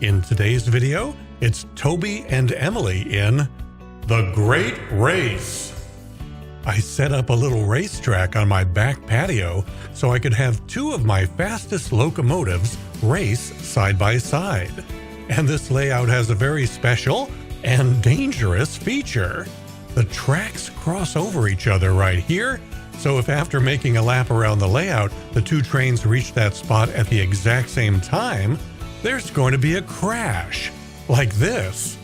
In today's video, it's Toby and Emily in The Great Race. I set up a little racetrack on my back patio so I could have two of my fastest locomotives race side by side. And this layout has a very special and dangerous feature. The tracks cross over each other right here, so if after making a lap around the layout, the two trains reach that spot at the exact same time, there's going to be a crash, like this.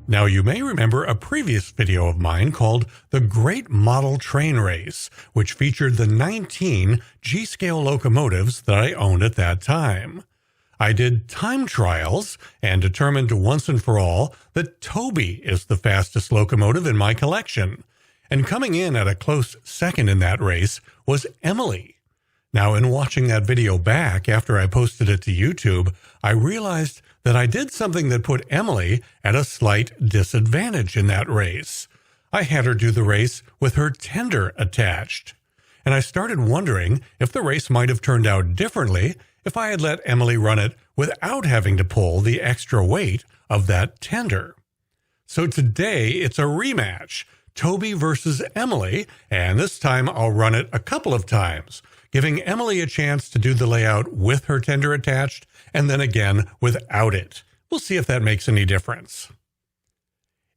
Now you may remember a previous video of mine called The Great Model Train Race, which featured the 19 G-scale locomotives that I owned at that time. I did time trials and determined once and for all that Toby is the fastest locomotive in my collection. And coming in at a close second in that race was Emily. Now, in watching that video back after I posted it to YouTube, I realized that I did something that put Emily at a slight disadvantage in that race. I had her do the race with her tender attached. And I started wondering if the race might have turned out differently if I had let Emily run it without having to pull the extra weight of that tender. So today it's a rematch, Toby versus Emily, and this time I'll run it a couple of times, giving Emily a chance to do the layout with her tender attached and then again without it. We'll see if that makes any difference.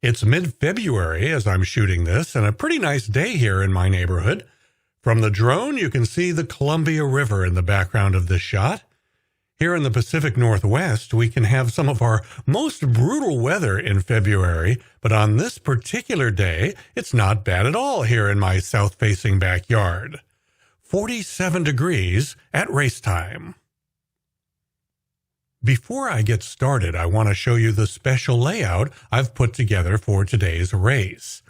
It's mid-February as I'm shooting this, and a pretty nice day here in my neighborhood. From the drone, you can see the Columbia River in the background of this shot. Here in the Pacific Northwest, we can have some of our most brutal weather in February, but on this particular day, it's not bad at all here in my south-facing backyard. 47 degrees at race time. Before I get started, I want to show you the special layout I've put together for today's race.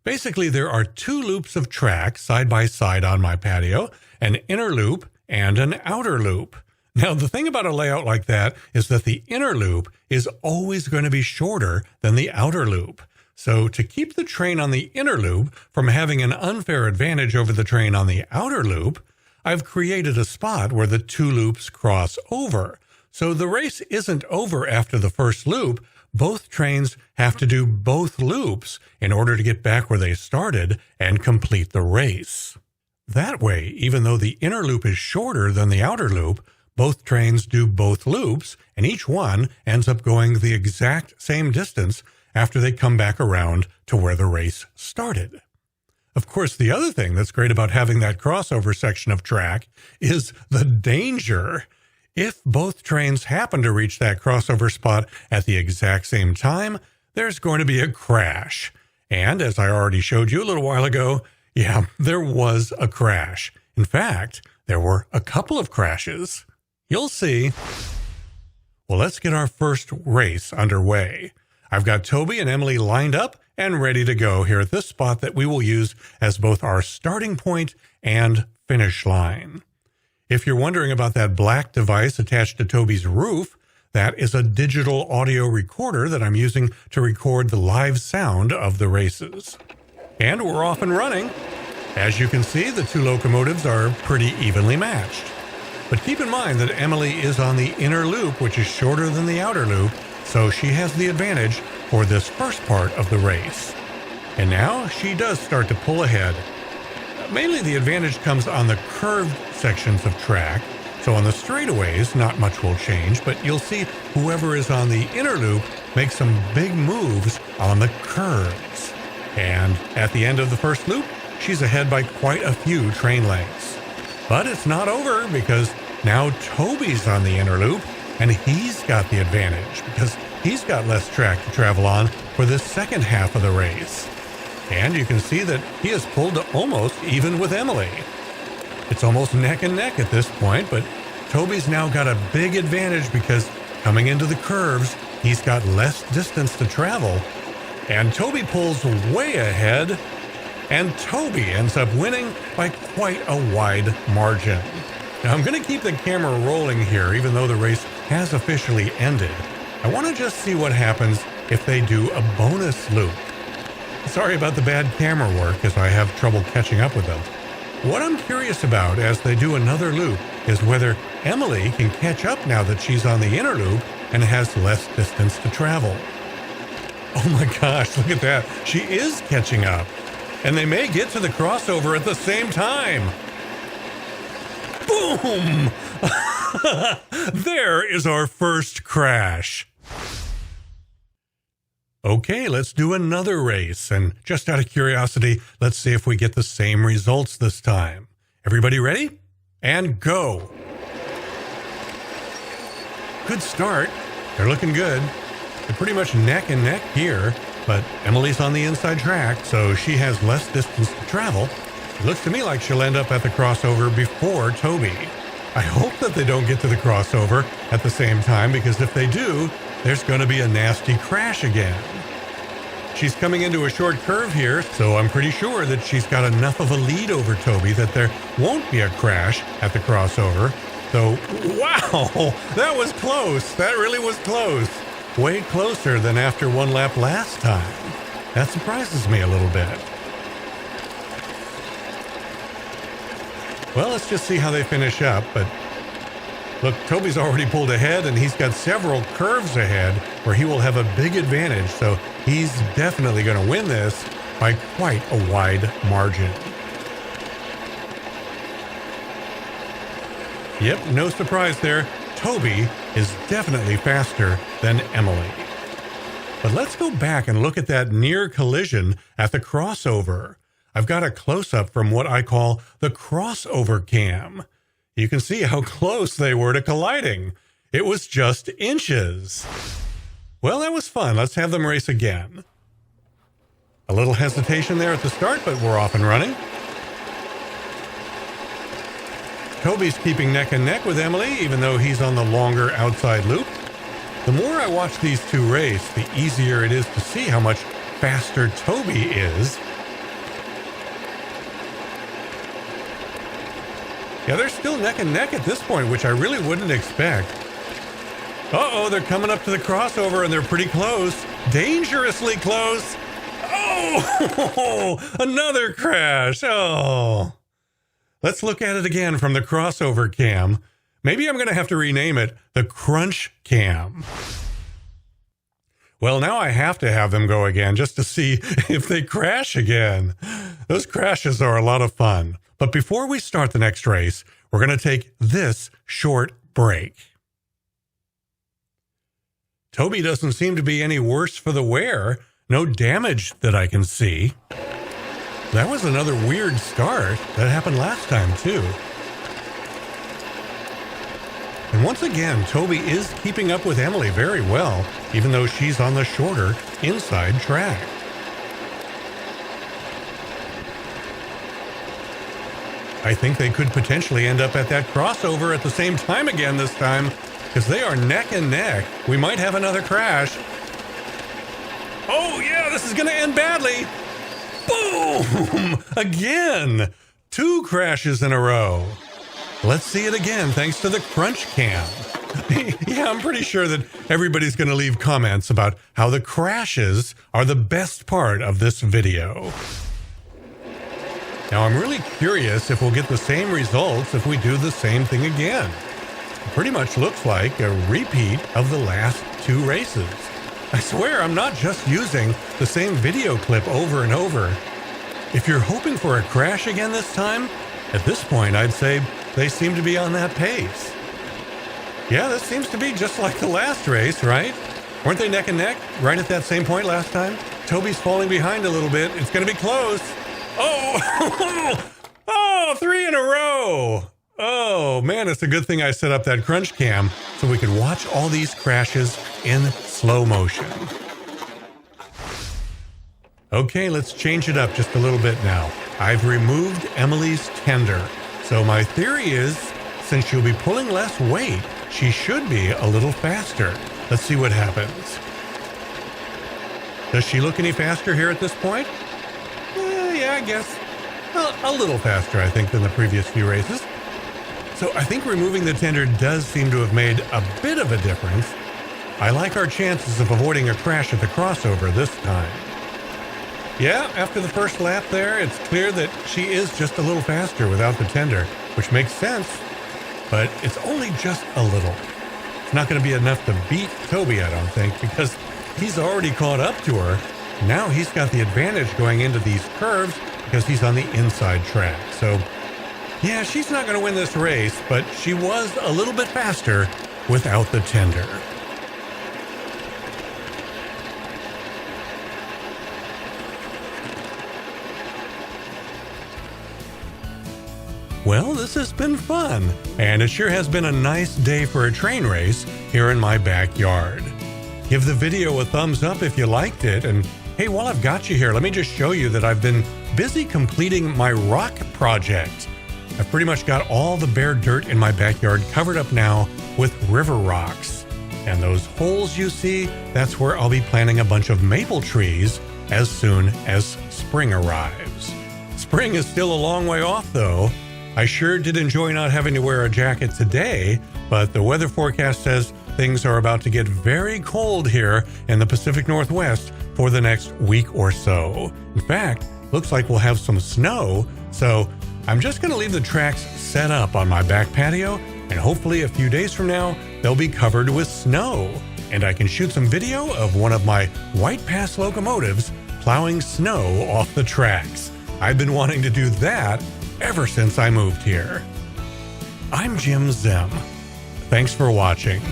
Basically, there are two loops of track side by side on my patio, an inner loop and an outer loop. Now, the thing about a layout like that is that the inner loop is always going to be shorter than the outer loop. So to keep the train on the inner loop from having an unfair advantage over the train on the outer loop, I've created a spot where the two loops cross over. So the race isn't over after the first loop. Both trains have to do both loops in order to get back where they started and complete the race. That way, even though the inner loop is shorter than the outer loop, both trains do both loops, and each one ends up going the exact same distance after they come back around to where the race started. Of course, the other thing that's great about having that crossover section of track is the danger. If both trains happen to reach that crossover spot at the exact same time, there's going to be a crash. And as I already showed you a little while ago, yeah, there was a crash. In fact, there were a couple of crashes. You'll see. Well, let's get our first race underway. I've got Toby and Emily lined up and ready to go here at this spot that we will use as both our starting point and finish line. If you're wondering about that black device attached to Toby's roof, that is a digital audio recorder that I'm using to record the live sound of the races. And we're off and running. As you can see, the two locomotives are pretty evenly matched. But keep in mind that Emily is on the inner loop, which is shorter than the outer loop, so she has the advantage for this first part of the race. And now she does start to pull ahead. Mainly the advantage comes on the curved sections of track, so on the straightaways not much will change, but you'll see whoever is on the inner loop make some big moves on the curves. And at the end of the first loop, she's ahead by quite a few train lengths. But it's not over because now Toby's on the inner loop, and he's got the advantage because he's got less track to travel on for this second half of the race. And you can see that he has pulled to almost even with Emily. It's almost neck and neck at this point, but Toby's now got a big advantage because coming into the curves, he's got less distance to travel. And Toby pulls way ahead, and Toby ends up winning by quite a wide margin. Now I'm going to keep the camera rolling here, even though the race has officially ended. I want to just see what happens if they do a bonus loop. Sorry about the bad camera work as I have trouble catching up with them. What I'm curious about as they do another loop is whether Emily can catch up now that she's on the inner loop and has less distance to travel. Oh my gosh, look at that. She is catching up. And they may get to the crossover at the same time. Boom! There is our first crash. Okay, let's do another race. And just out of curiosity, let's see if we get the same results this time. Everybody ready? And go. Good start. They're looking good. They're pretty much neck and neck here, but Emily's on the inside track, so she has less distance to travel. It looks to me like she'll end up at the crossover before Toby. I hope that they don't get to the crossover at the same time, because if they do, there's going to be a nasty crash again. She's coming into a short curve here, so I'm pretty sure that she's got enough of a lead over Toby that there won't be a crash at the crossover. So, wow, that was close. That really was close. Way closer than after one lap last time. That surprises me a little bit. Well, let's just see how they finish up, but look, Toby's already pulled ahead, and he's got several curves ahead where he will have a big advantage, so he's definitely going to win this by quite a wide margin. Yep, no surprise there. Toby is definitely faster than Emily. But let's go back and look at that near collision at the crossover. I've got a close-up from what I call the crossover cam. You can see how close they were to colliding. It was just inches. Well, that was fun. Let's have them race again. A little hesitation there at the start, but we're off and running. Toby's keeping neck and neck with Emily, even though he's on the longer outside loop. The more I watch these two race, the easier it is to see how much faster Toby is. Yeah, they're still neck and neck at this point, which I really wouldn't expect. Uh-oh, they're coming up to the crossover, and they're pretty close. Dangerously close. Oh, another crash. Oh. Let's look at it again from the crossover cam. Maybe I'm going to have to rename it the crunch cam. Well, now I have to have them go again just to see if they crash again. Those crashes are a lot of fun. But before we start the next race, we're going to take this short break. Toby doesn't seem to be any worse for the wear. No damage that I can see. That was another weird start. That happened last time, too. And once again, Toby is keeping up with Emily very well, even though she's on the shorter inside track. I think they could potentially end up at that crossover at the same time again this time, because they are neck and neck. We might have another crash. Oh yeah, this is going to end badly. Boom! Again! 2 crashes in a row. Let's see it again thanks to the crunch cam. Yeah, I'm pretty sure that everybody's going to leave comments about how the crashes are the best part of this video. Now, I'm really curious if we'll get the same results if we do the same thing again. It pretty much looks like a repeat of the last 2 races. I swear I'm not just using the same video clip over and over. If you're hoping for a crash again this time, at this point I'd say they seem to be on that pace. Yeah, this seems to be just like the last race, right? Weren't they neck and neck right at that same point last time? Toby's falling behind a little bit. It's going to be close. Oh, oh, 3 in a row. Oh, man, it's a good thing I set up that crunch cam so we could watch all these crashes in slow motion. Okay, let's change it up just a little bit now. I've removed Emily's tender. So my theory is, since she'll be pulling less weight, she should be a little faster. Let's see what happens. Does she look any faster here at this point? Yeah, I guess. Well, a little faster, I think, than the previous few races. So I think removing the tender does seem to have made a bit of a difference. I like our chances of avoiding a crash at the crossover this time. Yeah, after the first lap there, it's clear that she is just a little faster without the tender, which makes sense. but it's only just a little. It's not going to be enough to beat Toby, I don't think, because he's already caught up to her. Now he's got the advantage going into these curves because he's on the inside track. So, yeah, she's not going to win this race, but she was a little bit faster without the tender. Well, this has been fun, and it sure has been a nice day for a train race here in my backyard. Give the video a thumbs up if you liked it, and hey, while I've got you here, let me just show you that I've been busy completing my rock project. I've pretty much got all the bare dirt in my backyard covered up now with river rocks. And those holes you see, that's where I'll be planting a bunch of maple trees as soon as spring arrives. Spring is still a long way off though. I sure did enjoy not having to wear a jacket today, but the weather forecast says things are about to get very cold here in the Pacific Northwest for the next week or so. In fact, looks like we'll have some snow, so I'm just going to leave the tracks set up on my back patio, and hopefully a few days from now, they'll be covered with snow, and I can shoot some video of one of my White Pass locomotives plowing snow off the tracks. I've been wanting to do that ever since I moved here. I'm Jim Zem. Thanks for watching.